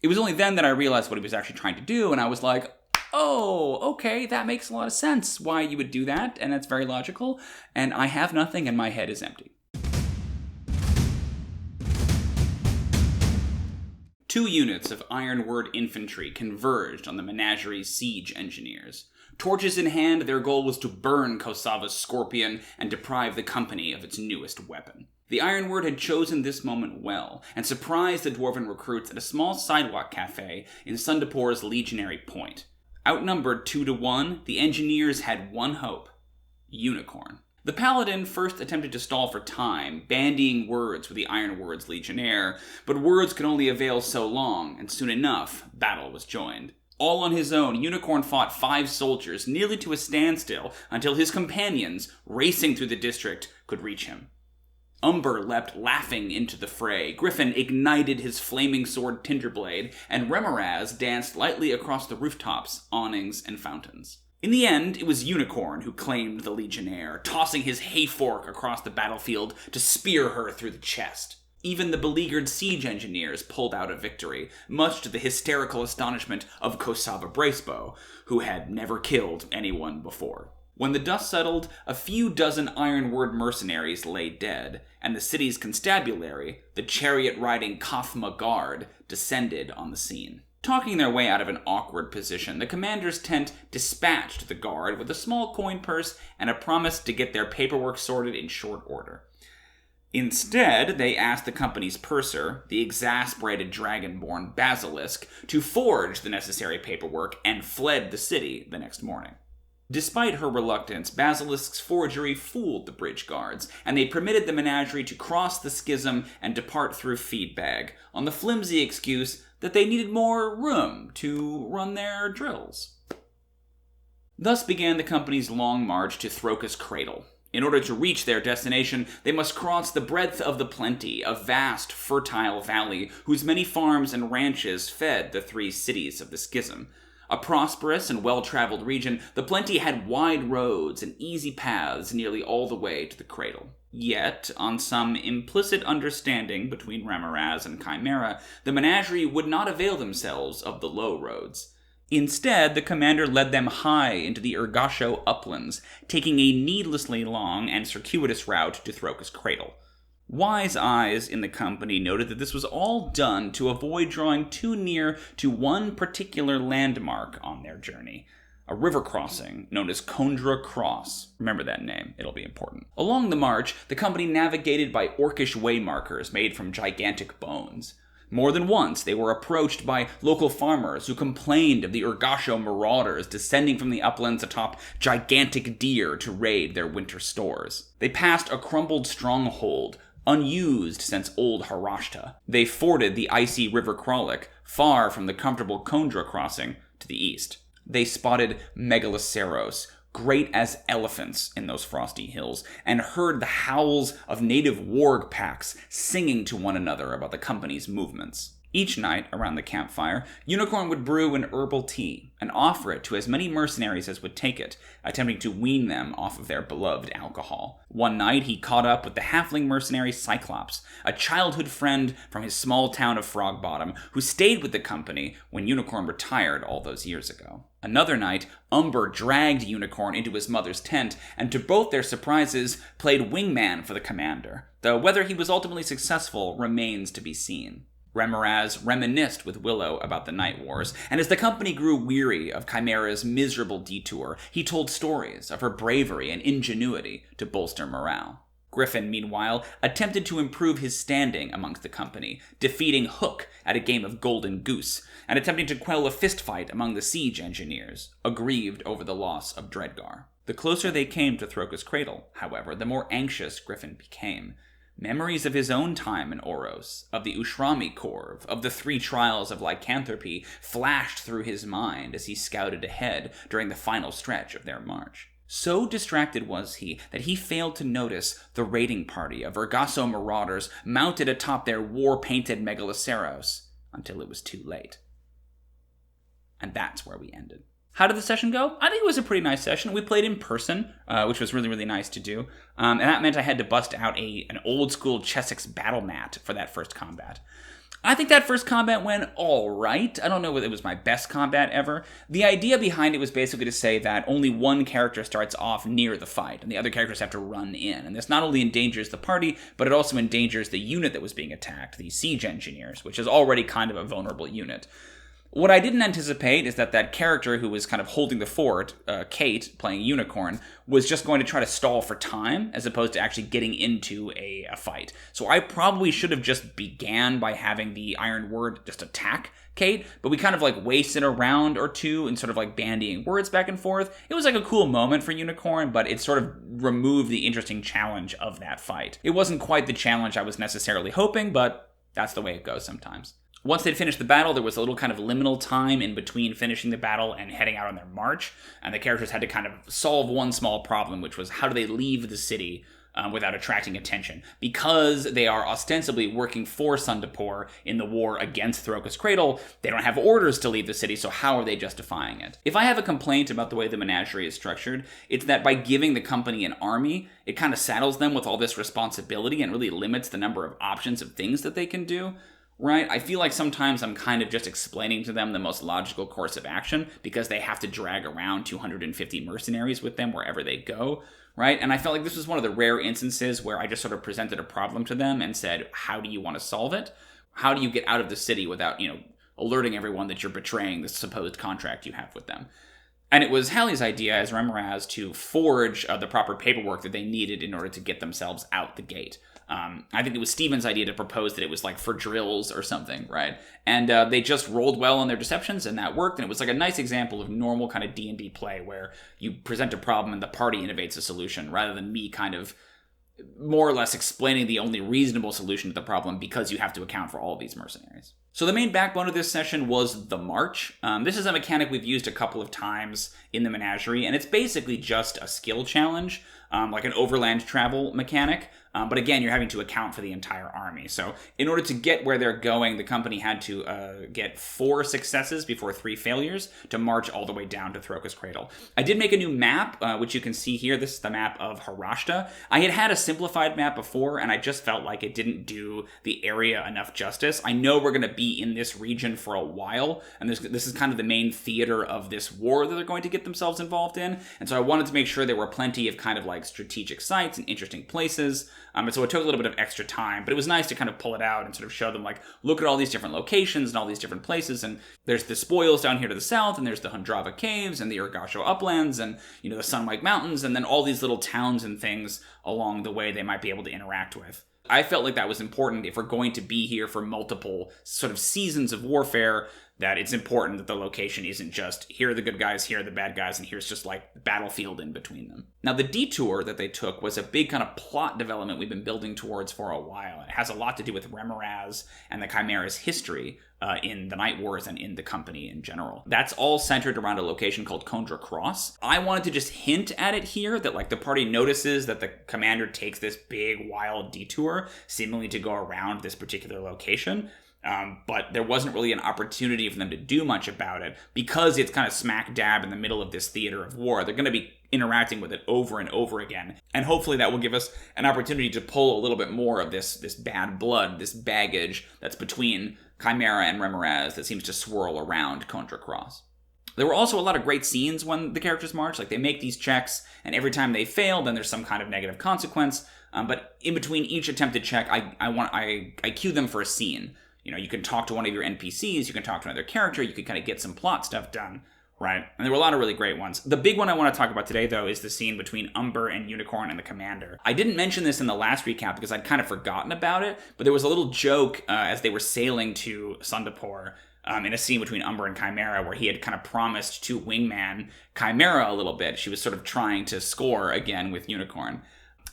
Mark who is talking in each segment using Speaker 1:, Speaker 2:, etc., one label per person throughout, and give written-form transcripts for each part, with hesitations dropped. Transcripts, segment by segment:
Speaker 1: It was only then that I realized what he was actually trying to do, and I was like, oh, okay, that makes a lot of sense why you would do that, and that's very logical, and I have nothing and my head is empty. 2 units of Ironword infantry converged on the menagerie's siege engineers. Torches in hand, their goal was to burn Kosava's Scorpion and deprive the company of its newest weapon. The Ironword had chosen this moment well, and surprised the dwarven recruits at a small sidewalk cafe in Sundaport's Legionary Point. Outnumbered 2-1, the engineers had one hope: Unicorn. The Paladin first attempted to stall for time, bandying words with the Ironword's Legionnaire, but words could only avail so long, and soon enough, battle was joined. All on his own, Unicorn fought 5 soldiers, nearly to a standstill, until his companions, racing through the district, could reach him. Umber leapt laughing into the fray, Griffin ignited his flaming sword Tinderblade, and Remoraz danced lightly across the rooftops, awnings, and fountains. In the end, it was Unicorn who claimed the Legionnaire, tossing his hayfork across the battlefield to spear her through the chest. Even the beleaguered siege engineers pulled out a victory, much to the hysterical astonishment of Kosava Bracebow, who had never killed anyone before. When the dust settled, a few dozen Ironword mercenaries lay dead, and the city's constabulary, the chariot-riding Kathma Guard, descended on the scene. Talking their way out of an awkward position, the commander's tent dispatched the guard with a small coin purse and a promise to get their paperwork sorted in short order. Instead, they asked the company's purser, the exasperated dragonborn Basilisk, to forge the necessary paperwork and fled the city the next morning. Despite her reluctance, Basilisk's forgery fooled the bridge guards, and they permitted the menagerie to cross the schism and depart through Feedbag, on the flimsy excuse that they needed more room to run their drills. Thus began the company's long march to Throka's Cradle. In order to reach their destination, they must cross the breadth of the Plenty, a vast, fertile valley whose many farms and ranches fed the 3 cities of the Schism. A prosperous and well-traveled region, the Plenty had wide roads and easy paths nearly all the way to the Cradle. Yet, on some implicit understanding between Remoraz and Chimera, the menagerie would not avail themselves of the low roads. Instead, the commander led them high into the Urghaso uplands, taking a needlessly long and circuitous route to Throka's Cradle. Wise eyes in the company noted that this was all done to avoid drawing too near to one particular landmark on their journey, a river crossing known as Kondra Cross. Remember that name, it'll be important. Along the march, the company navigated by orcish waymarkers made from gigantic bones. More than once, they were approached by local farmers who complained of the Urghaso marauders descending from the uplands atop gigantic deer to raid their winter stores. They passed a crumbled stronghold, unused since old Harashta. They forded the icy River Kralik, far from the comfortable Kondra crossing, to the east. They spotted megaloceros, great as elephants in those frosty hills, and heard the howls of native warg packs singing to one another about the company's movements. Each night, around the campfire, Unicorn would brew an herbal tea and offer it to as many mercenaries as would take it, attempting to wean them off of their beloved alcohol. One night, he caught up with the halfling mercenary Cyclops, a childhood friend from his small town of Frogbottom, who stayed with the company when Unicorn retired all those years ago. Another night, Umber dragged Unicorn into his mother's tent, and to both their surprises, played wingman for the commander, though whether he was ultimately successful remains to be seen. Remoraz reminisced with Willow about the Night Wars, and as the company grew weary of Chimera's miserable detour, he told stories of her bravery and ingenuity to bolster morale. Griffin, meanwhile, attempted to improve his standing amongst the company, defeating Hook at a game of Golden Goose, and attempting to quell a fistfight among the siege engineers, aggrieved over the loss of Dreadgar. The closer they came to Throka's Cradle, however, the more anxious Griffin became. Memories of his own time in Oros, of the Ushrami Corv, of the 3 trials of lycanthropy flashed through his mind as he scouted ahead during the final stretch of their march. So distracted was he that he failed to notice the raiding party of Urghaso marauders mounted atop their war-painted megaloceros until it was too late. And that's where we ended. How did the session go? I think it was a pretty nice session. We played in person, which was really, really nice to do. And that meant I had to bust out an old-school Chessex battle mat for that first combat. I think that first combat went all right. I don't know whether it was my best combat ever. The idea behind it was basically to say that only one character starts off near the fight, and the other characters have to run in. And this not only endangers the party, but it also endangers the unit that was being attacked, the siege engineers, which is already kind of a vulnerable unit. What I didn't anticipate is that character who was kind of holding the fort, Kate, playing Unicorn, was just going to try to stall for time, as opposed to actually getting into a fight. So I probably should have just began by having the Iron Word just attack Kate, but we kind of like wasted a round or two and sort of like bandying words back and forth. It was like a cool moment for Unicorn, but it sort of removed the interesting challenge of that fight. It wasn't quite the challenge I was necessarily hoping, but that's the way it goes sometimes. Once they'd finished the battle, there was a little kind of liminal time in between finishing the battle and heading out on their march, and the characters had to kind of solve one small problem, which was how do they leave the city without attracting attention, because they are ostensibly working for Sundaport in the war against Throka's Cradle. They don't have orders to leave the city, so how are they justifying it? If I have a complaint about the way the menagerie is structured, it's that by giving the company an army, it kind of saddles them with all this responsibility and really limits the number of options of things that they can do. Right? I feel like sometimes I'm kind of just explaining to them the most logical course of action because they have to drag around 250 mercenaries with them wherever they go, right? And I felt like this was one of the rare instances where I just sort of presented a problem to them and said, how do you want to solve it? How do you get out of the city without, alerting everyone that you're betraying the supposed contract you have with them? And it was Hallie's idea as Remoraz to forge the proper paperwork that they needed in order to get themselves out the gate. I think it was Steven's idea to propose that it was like for drills or something, right? And they just rolled well on their deceptions, and that worked. And it was like a nice example of normal kind of D&D play where you present a problem and the party innovates a solution, rather than me kind of more or less explaining the only reasonable solution to the problem because you have to account for all of these mercenaries. So the main backbone of this session was the march. This is a mechanic we've used a couple of times in the menagerie, and it's basically just a skill challenge, like an overland travel mechanic. But again, you're having to account for the entire army. So in order to get where they're going, the company had to get 4 successes before 3 failures to march all the way down to Throka's Cradle. I did make a new map, which you can see here. This is the map of Harashta. I had a simplified map before, and I just felt like it didn't do the area enough justice. I know we're going to be in this region for a while, and this is kind of the main theater of this war that they're going to get themselves involved in. And so I wanted to make sure there were plenty of kind of like strategic sites and interesting places. And so it took a little bit of extra time, but it was nice to kind of pull it out and sort of show them, like, look at all these different locations and all these different places. And there's the spoils down here to the south, and there's the Hundrava Caves and the Urghaso uplands and, the Sunwake Mountains, and then all these little towns and things along the way they might be able to interact with. I felt like that was important if we're going to be here for multiple sort of seasons of warfare, that it's important that the location isn't just, here are the good guys, here are the bad guys, and here's just like battlefield in between them. Now, the detour that they took was a big kind of plot development we've been building towards for a while. It has a lot to do with Remoraz and the Chimera's history in the Night Wars and in the company in general. That's all centered around a location called Kondra Cross. I wanted to just hint at it here, that like the party notices that the commander takes this big wild detour, seemingly to go around this particular location. But there wasn't really an opportunity for them to do much about it because it's kind of smack dab in the middle of this theater of war. They're going to be interacting with it over and over again. And hopefully that will give us an opportunity to pull a little bit more of this bad blood, this baggage that's between Chimera and Remoraz that seems to swirl around Kondra Cross. There were also a lot of great scenes when the characters march. Like, they make these checks, and every time they fail, then there's some kind of negative consequence. But in between each attempted check, I cue them for a scene. You can talk to one of your NPCs, you can talk to another character, you can kind of get some plot stuff done, right? And there were a lot of really great ones. The big one I want to talk about today, though, is the scene between Umber and Unicorn and the Commander. I didn't mention this in the last recap because I'd kind of forgotten about it, but there was a little joke as they were sailing to Sundaport in a scene between Umber and Chimera where he had kind of promised to wingman Chimera a little bit. She was sort of trying to score again with Unicorn.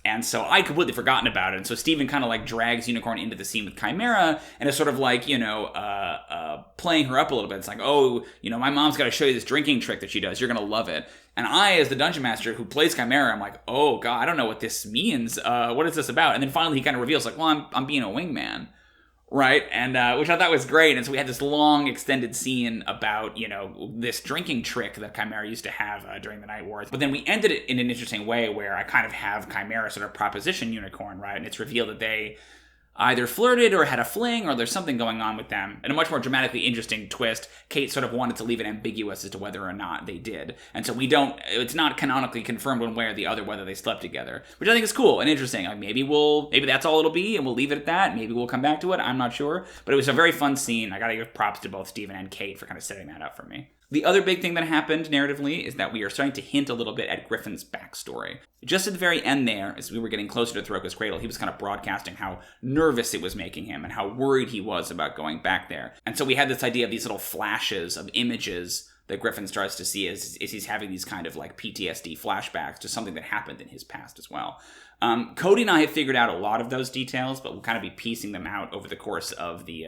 Speaker 1: And so I completely forgotten about it. And so Steven kind of like drags Unicorn into the scene with Chimera and is sort of like, playing her up a little bit. It's like, my mom's got to show you this drinking trick that she does. You're going to love it. And I, as the dungeon master who plays Chimera, I'm like, oh God, I don't know what this means. What is this about? And then finally he kind of reveals like, well, I'm being a wingman. Right? And which I thought was great. And so we had this long extended scene about, this drinking trick that Chimera used to have during the Night Wars. But then we ended it in an interesting way where I kind of have Chimera sort of proposition Unicorn, right? And it's revealed that they either flirted or had a fling, or there's something going on with them. In a much more dramatically interesting twist, Kate sort of wanted to leave it ambiguous as to whether or not they did. And so it's not canonically confirmed one way or the other whether they slept together, which I think is cool and interesting. Like maybe that's all it'll be and we'll leave it at that. Maybe we'll come back to it. I'm not sure. But it was a very fun scene. I gotta give props to both Steven and Kate for kind of setting that up for me. The other big thing that happened narratively is that we are starting to hint a little bit at Griffin's backstory. Just at the very end there, as we were getting closer to Throka's Cradle, he was kind of broadcasting how nervous it was making him and how worried he was about going back there. And so we had this idea of these little flashes of images that Griffin starts to see as he's having these kind of like PTSD flashbacks to something that happened in his past as well. Cody and I have figured out a lot of those details, but we'll kind of be piecing them out over the course of the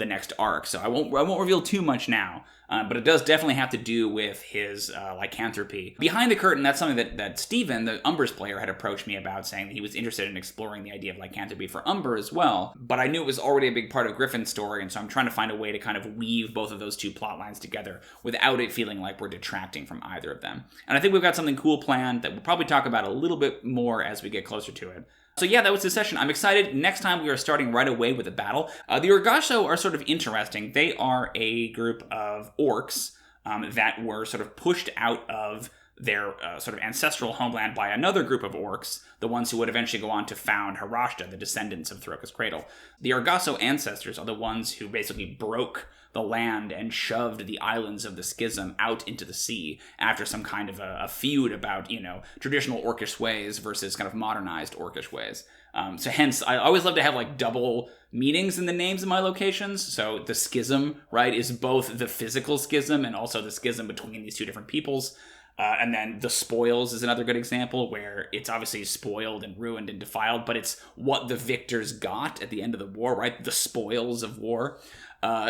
Speaker 1: next arc, so I won't reveal too much now, but it does definitely have to do with his lycanthropy. Behind the curtain, that's something that Steven, the Umber's player, had approached me about, saying that he was interested in exploring the idea of lycanthropy for Umber as well, but I knew it was already a big part of Griffin's story, and so I'm trying to find a way to kind of weave both of those two plot lines together without it feeling like we're detracting from either of them. And I think we've got something cool planned that we'll probably talk about a little bit more as we get closer to it. So yeah, that was the session. I'm excited. Next time we are starting right away with a battle. The Urghaso are sort of interesting. They are a group of orcs that were sort of pushed out of their sort of ancestral homeland by another group of orcs, the ones who would eventually go on to found Harashta, the descendants of Throka's Cradle. The Urghaso ancestors are the ones who basically broke the land and shoved the islands of the Schism out into the sea after some kind of a feud about, traditional orcish ways versus kind of modernized orcish ways. So hence, I always love to have like double meanings in the names of my locations. So the Schism, right, is both the physical schism and also the schism between these two different peoples. And then the spoils is another good example where it's obviously spoiled and ruined and defiled, but it's what the victors got at the end of the war, right? The spoils of war.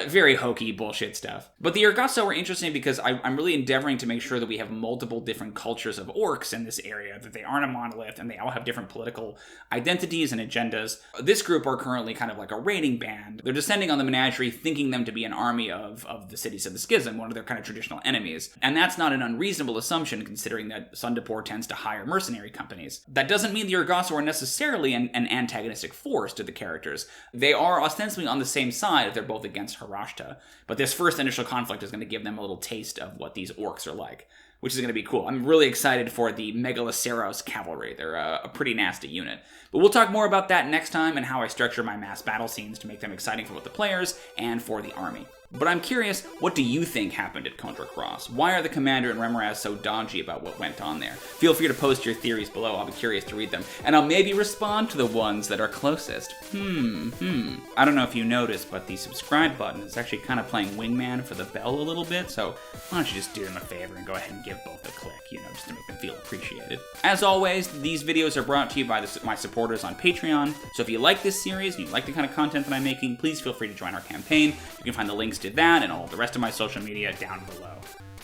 Speaker 1: Very hokey bullshit stuff. But the Urghaso are interesting because I'm really endeavoring to make sure that we have multiple different cultures of orcs in this area, that they aren't a monolith, and they all have different political identities and agendas. This group are currently kind of like a raiding band. They're descending on the menagerie, thinking them to be an army of the cities of the Schism, one of their kind of traditional enemies. And that's not an unreasonable assumption, considering that Sundaport tends to hire mercenary companies. That doesn't mean the Urghaso are necessarily an antagonistic force to the characters. They are ostensibly on the same side if they're both against Harashta, but this first initial conflict is going to give them a little taste of what these orcs are like, which is going to be cool. I'm really excited for the Megaloceros cavalry. They're a pretty nasty unit. But we'll talk more about that next time and how I structure my mass battle scenes to make them exciting for both the players and for the army. But I'm curious, what do you think happened at Contra Cross? Why are the commander and Remoraz so dodgy about what went on there? Feel free to post your theories below. I'll be curious to read them. And I'll maybe respond to the ones that are closest. I don't know if you noticed, but the subscribe button is actually kind of playing wingman for the bell a little bit. So why don't you just do them a favor and go ahead and give both a click, just to make them feel appreciated. As always, these videos are brought to you by my supporters on Patreon. So if you like this series and you like the kind of content that I'm making, please feel free to join our campaign. You can find the links to that and all the rest of my social media down below.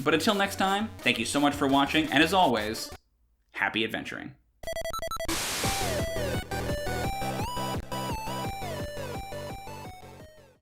Speaker 1: But until next time, thank you so much for watching, and as always, happy adventuring.